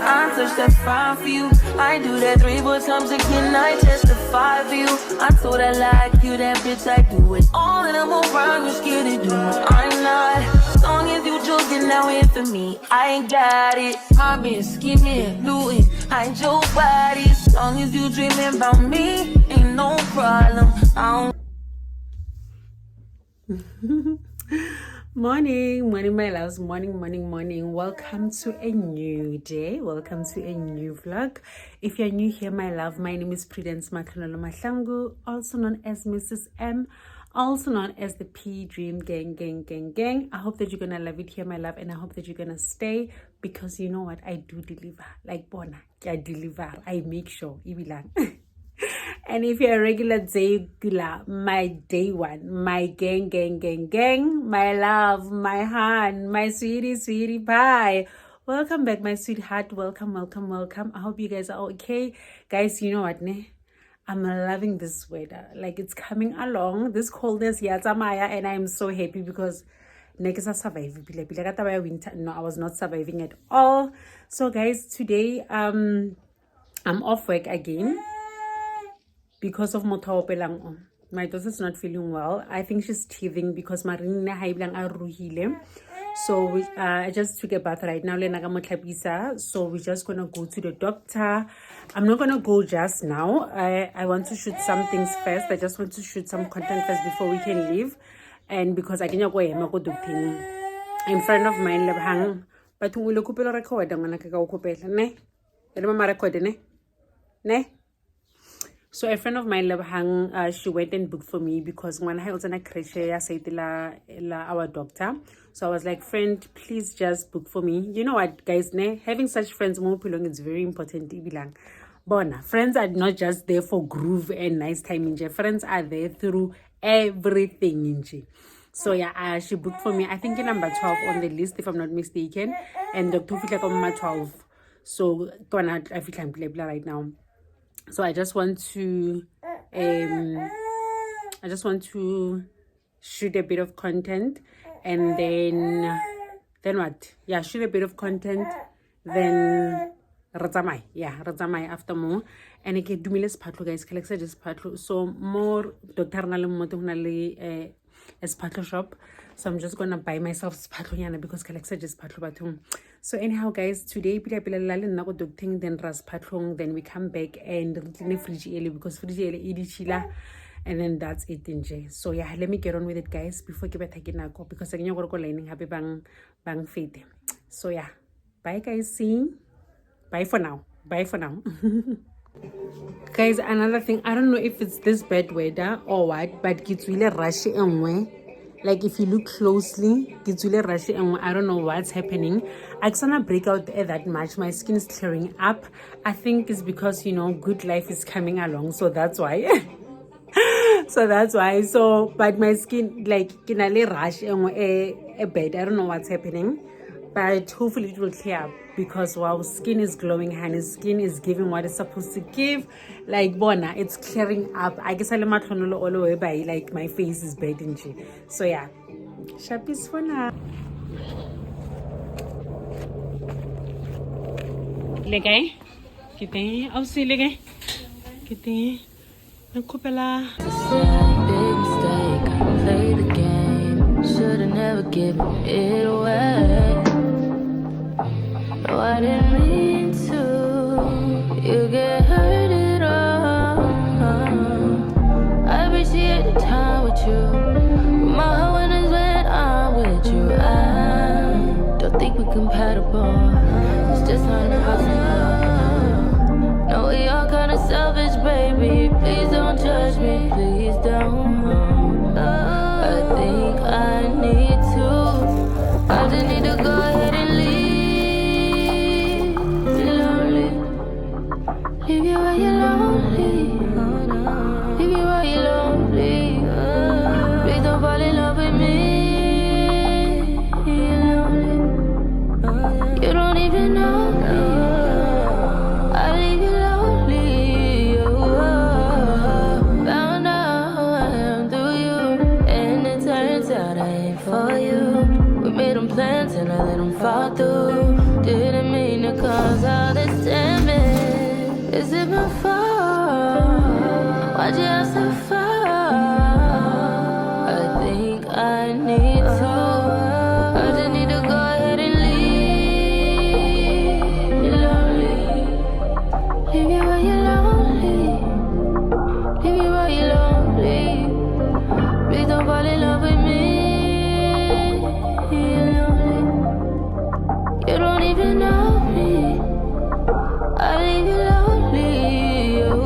I touch, that's fine for you. I do that 3-4 times again, I testify for you. I told I like you, that bitch, I do it. All that I'm around, you're scared to do it. I'm not. As long as you joking, now in for me, I ain't got it. I've been scheming, looting, I ain't your body. As long as you dreaming about me, ain't no problem. I don't Morning, my loves. Morning. Welcome to a new day. Welcome to a new vlog. If you're new here, my love, my name is Prudence Makhanolo Mahlangu, also known as Mrs. M, also known as the P Dream Gang. I hope that you're gonna love it here, my love, and I hope that you're gonna stay because you know what, I do deliver. Like Bona, I deliver. I make sure. Ibilang. And if you're a regular day, my day one, my gang, my love, my hand, my sweetie pie. Welcome back, my sweetheart. Welcome. I hope you guys are okay. Guys, you know what, ne? I'm loving this weather. Like, it's coming along. This coldness, Maya, and I'm so happy because next I survive. Winter. No, I was not surviving at all. So, guys, today, I'm off work again. Because of Motaopelang. My daughter's not feeling well. I think she's teething because Marina Haiblang Aruhile. So I just took a bath right now. So we're just gonna go to the doctor. I'm not gonna go just now. I want to shoot some things first. I just want to shoot some content first before we can leave. And because I can go in front of mine hang. But we look record ne? So a friend of mine, she went and booked for me because when I was on a crash, I said to our doctor. So I was like, friend, please just book for me. You know what, guys, having such friends, is very important. Bona, friends are not just there for groove and nice time. Friends are there through everything. So yeah, she booked for me. I think number 12 on the list, if I'm not mistaken. And Dr. Fika number 12. So I feel like right now. So I just want to shoot a bit of content and then what? Yeah, shoot a bit of content, then Razamai after more. And I can do me sphahlo, guys. Collect just sphahlo. So more Dr. Nalim a sphahlo shop. So I'm just gonna buy myself sphahlo because Kalexa just sphahlo. So anyhow, guys, today then then we come back and clean fridge early because fridge early chila, and then that's it in. So yeah, let me get on with it, guys, before I get because I can go lining happy bang feed. So yeah, bye guys, see. Bye for now. Guys, another thing, I don't know if it's this bad weather or what, but it's really rushy anyway. Like if you look closely, it's really rushy and I don't know what's happening. I can't break out that much. My skin is clearing up. I think it's because, you know, good life is coming along. So that's why. So, but my skin, like, can I rush and a bed. I don't know what's happening. But hopefully it will clear up because wow, skin is glowing, honey. Skin is giving what it's supposed to give. Like Bona, it's clearing up. I guess I'm not all the way by like my face is bad, isn't she? So yeah, sharpies for now. Legay, kita. I'll see legay. Kita. Nakupela. Big mistake. I played the game. Should've never given it away. No, I didn't mean to. You get hurt at all. I appreciate the time with you. My heart is when I'm with you. I don't think we're compatible. It's just not impossible. No, we all kinda selfish, baby. Please don't judge me. Please don't. I think I need to. I just need to go ahead and leave. Leave you where you're lonely. Leave you where you're lonely. Please don't fall in love with me. You're lonely. You don't even know me. I leave you lonely. Found out you know me. I leave you lonely. Oh.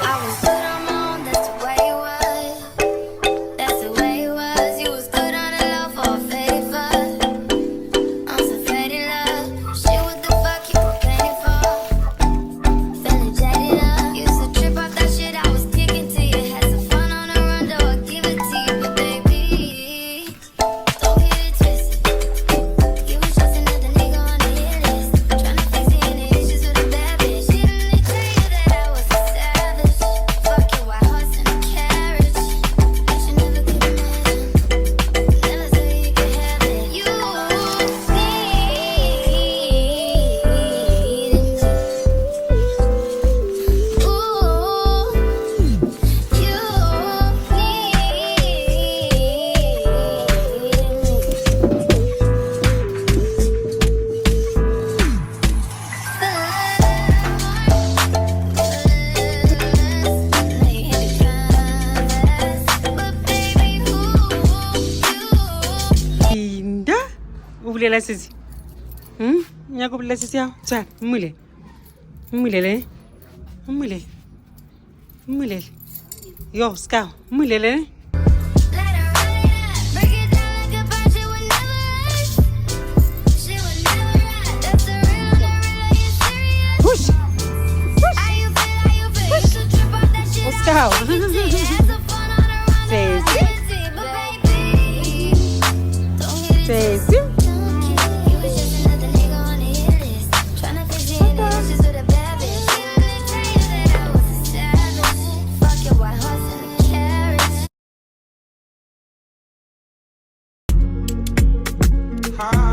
I was good on my own, that's the way it was. That's the way it was. You was good on the low for a favor. I'm so faded love. Shit, what the fuck you complaining for? Feeling jaded up. Used to trip off that shit I was kicking to you. Had some fun on the run, though I give it to you. But baby, don't get it twisted. You was just another nigga on the hit list. Tryna fix any issues with a bad bitch. Didn't they tell you that I was a savage? Fuck your white horse and a carriage. But you never could imagine. Never said you could have it. You need me. Linda, o bulela sesi. Nya go bulela sesi ya. Tsana, mmule. Mmulele. Mmule. Mmulele. Yo, ska, mmulele. Let her run it up, break it down like a punch. She would never run. She would never run. That's the real, you serious? Push. How you feel? How you feel? You should trip off that shit. Let's go. I was kicking to you. Had some fun on the run, Say though I it. give it to you. But baby, don't get it Sesi. twisted. You was just another nigga on the hit list. Tryna fix any issues with a bad bitch. Didn't they tell you that I was a savage? Fuck your white horse and a carriage. High